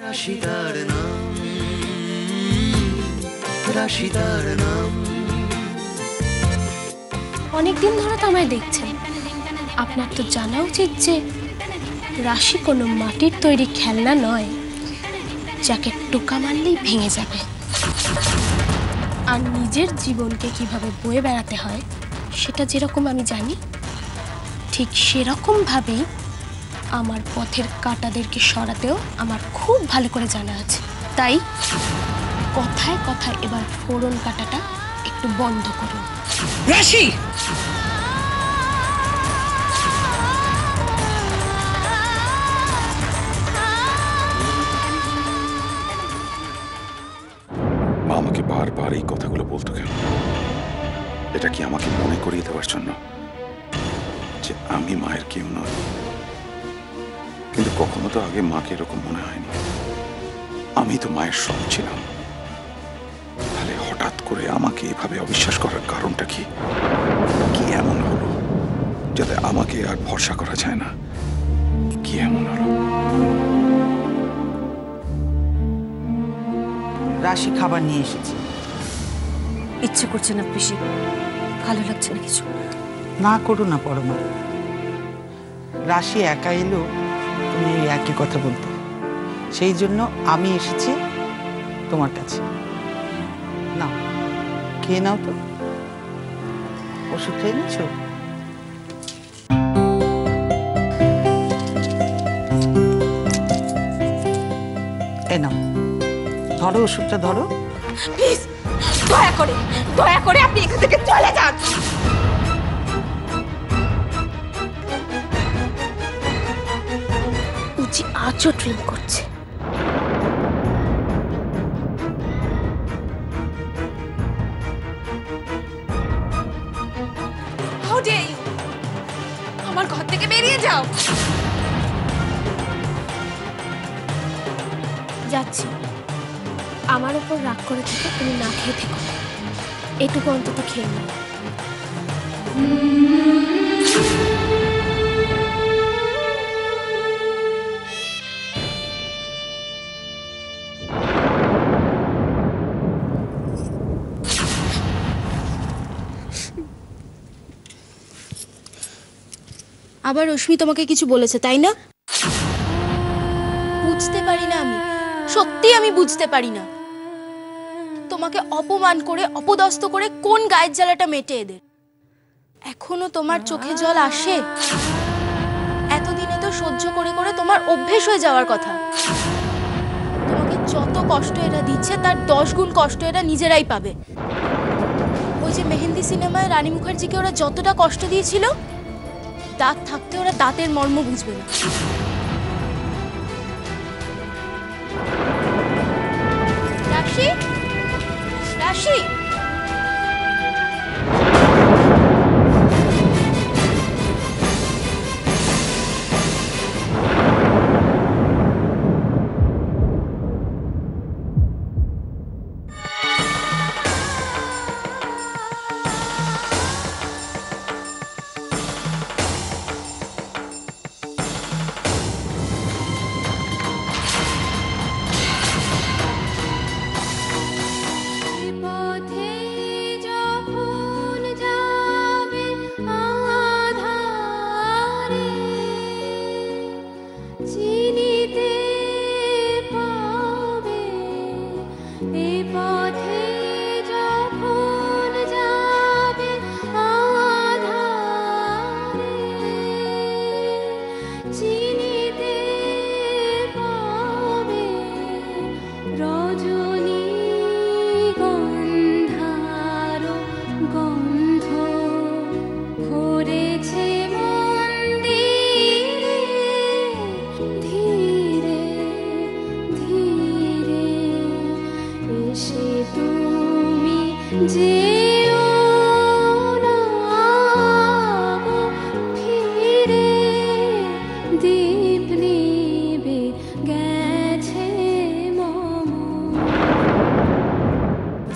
রাশিদার নাম, রাশিদার নাম। অনেকদিন ধরে তো আমায় দেখছেন, আপনার তো জানা উচিত যে রাশি কোনো মাটির তৈরি খেলনা নয় যাকে টোকা মারলেই ভেঙে যাবে। আর নিজের জীবনকে কিভাবে বয়ে বেড়াতে হয় সেটা যেরকম আমি জানি, ঠিক সেরকম ভাবেই আমার পথের কাঁটাদেরকে সরাতেও আমার খুব ভালো করে জানা আছে। তাই কথায় কথায় এবার ফোড়ন কাটাটা একটু বন্ধ করুন। রাশি, মা আমাকে বারবার এই কথাগুলো বলতো কেন? এটা কি আমাকে মনে করিয়ে দেওয়ার জন্য যে আমি মায়ের কেউ নয়? কিন্তু কখনো তো আগে মাকে এরকম মনে হয়নি। আমি তো মায়ের সব ছিলাম। তাহলে হঠাৎ করে আমাকে এভাবে অবিশ্বাস করার কারণটা কি? কি এমন হলো যাতে আমাকে আর ভরসা করা যায় না? কি এমন হলো? রাশি খাবার নিয়ে এসেছি। ইচ্ছে করছে না পিসি, ভালো লাগছে না কিছু। না করো না পরমা, রাশি একা এলো তুমি এই একই কথা বলতো, সেই জন্য আমি এসেছি তোমার কাছে। নাও খেয়ে নাও তো। ওষুধ খেয়ে নিয়েছো? এই নাও, ধরো ওষুধটা ধরো। প্লিজ দয়া করে আপনি এখান থেকে চলে যান। উচি আজও ড্রিম করছে। আমার ঘর থেকে বেরিয়ে যাও। যাচ্ছি। আমার উপর রাগ করে থেকে তুমি না খেয়ে থেকো, এটুকু অন্তত খেয়ে নিও। আবার রশ্মি তোমাকে কিছু বলেছে তাই না? বুঝতে পারি না আমি, সত্যি আমি বুঝতে পারি না তোমাকে অপমান করে অপদস্থ করে কোন গায়ের জ্বালাটা মেটে এদের। এখনো তোমার চোখে জল আসে? এতদিনে তো সহ্য করে করে তোমার অভ্যেস হয়ে যাওয়ার কথা। তোমাকে যত কষ্ট এরা দিচ্ছে তার 10 গুণ কষ্ট এরা নিজেরাই পাবে। ওই যে মেহেন্দি সিনেমায় রানী মুখার্জিকে ওরা যতটা কষ্ট দিয়েছিল, দাঁত থাকতে ওরা দাঁতের মর্ম বুঝবে না। রাশি, রাশি,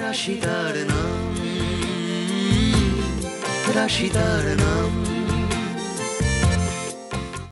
রাশিদার নাম, রাশিদার নাম।